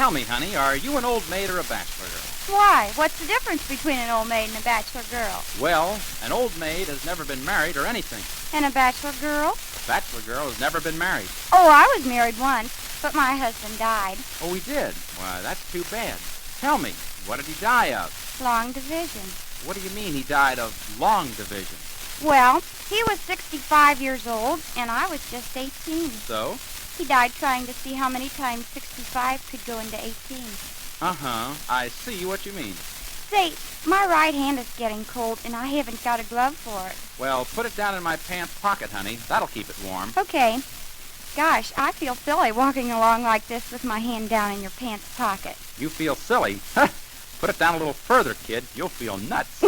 tell me, honey, are you an old maid or a bachelor girl? Why? What's the difference between an old maid and a bachelor girl? Well, an old maid has never been married or anything. And a bachelor girl? A bachelor girl has never been married. Oh, I was married once, but my husband died. Oh, he did? Why, that's too bad. Tell me, what did he die of? Long division. What do you mean he died of long division? Well, he was 65 years old, and I was just 18. So? He died trying to see how many times 65 could go into 18. Uh-huh. I see what you mean. Say, my right hand is getting cold, and I haven't got a glove for it. Well, put it down in my pants pocket, honey. That'll keep it warm. Okay. Gosh, I feel silly walking along like this with my hand down in your pants pocket. You feel silly? Put it down a little further, kid. You'll feel nuts.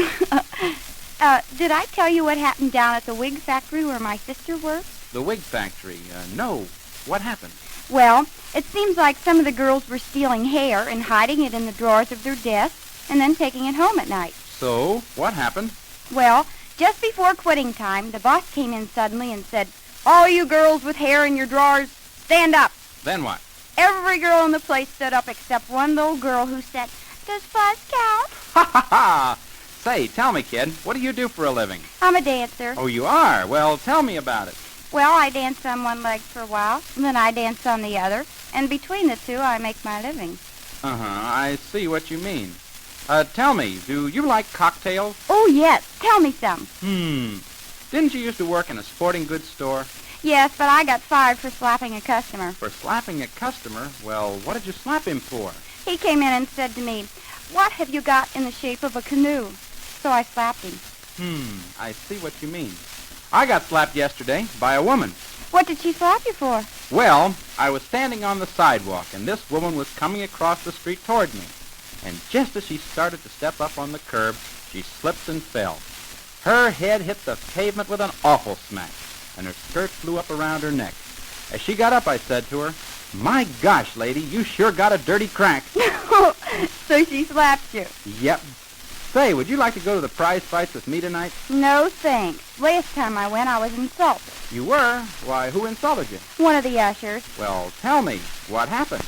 Did I tell you what happened down at the wig factory where my sister works? The wig factory? No. What happened? Well, it seems like some of the girls were stealing hair and hiding it in the drawers of their desks and then taking it home at night. So, what happened? Well, just before quitting time, the boss came in suddenly and said, "All you girls with hair in your drawers, stand up." Then what? Every girl in the place stood up except one little girl who said, "Does fuzz count?" Ha ha ha! Say, tell me, kid, what do you do for a living? I'm a dancer. Oh, you are? Well, tell me about it. Well, I dance on one leg for a while, and then I dance on the other, and between the two I make my living. Uh-huh, I see what you mean. Tell me, do you like cocktails? Oh, yes. Tell me some. Didn't you used to work in a sporting goods store? Yes, but I got fired for slapping a customer. For slapping a customer? Well, what did you slap him for? He came in and said to me, "What have you got in the shape of a canoe?" So I slapped him. I see what you mean. I got slapped yesterday by a woman. What did she slap you for? Well, I was standing on the sidewalk, and this woman was coming across the street toward me. And just as she started to step up on the curb, she slipped and fell. Her head hit the pavement with an awful smack, and her skirt flew up around her neck. As she got up, I said to her, "My gosh, lady, you sure got a dirty crack." So she slapped you? Yep. Say, would you like to go to the prize fights with me tonight? No, thanks. Last time I went, I was insulted. You were? Why, who insulted you? One of the ushers. Well, tell me, what happened?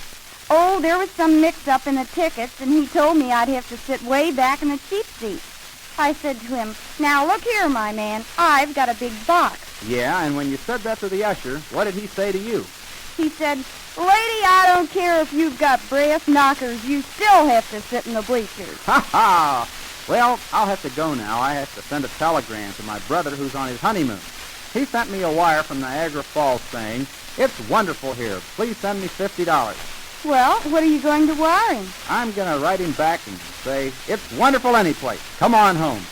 Oh, there was some mix-up in the tickets, and he told me I'd have to sit way back in the cheap seat. I said to him, "Now, look here, my man, I've got a big box." Yeah, and when you said that to the usher, what did he say to you? He said, "Lady, I don't care if you've got brass knockers, you still have to sit in the bleachers." Ha ha! Well, I'll have to go now. I have to send a telegram to my brother who's on his honeymoon. He sent me a wire from Niagara Falls saying, "It's wonderful here. Please send me $50. Well, what are you going to wire him? I'm going to write him back and say, "It's wonderful any place. Come on home."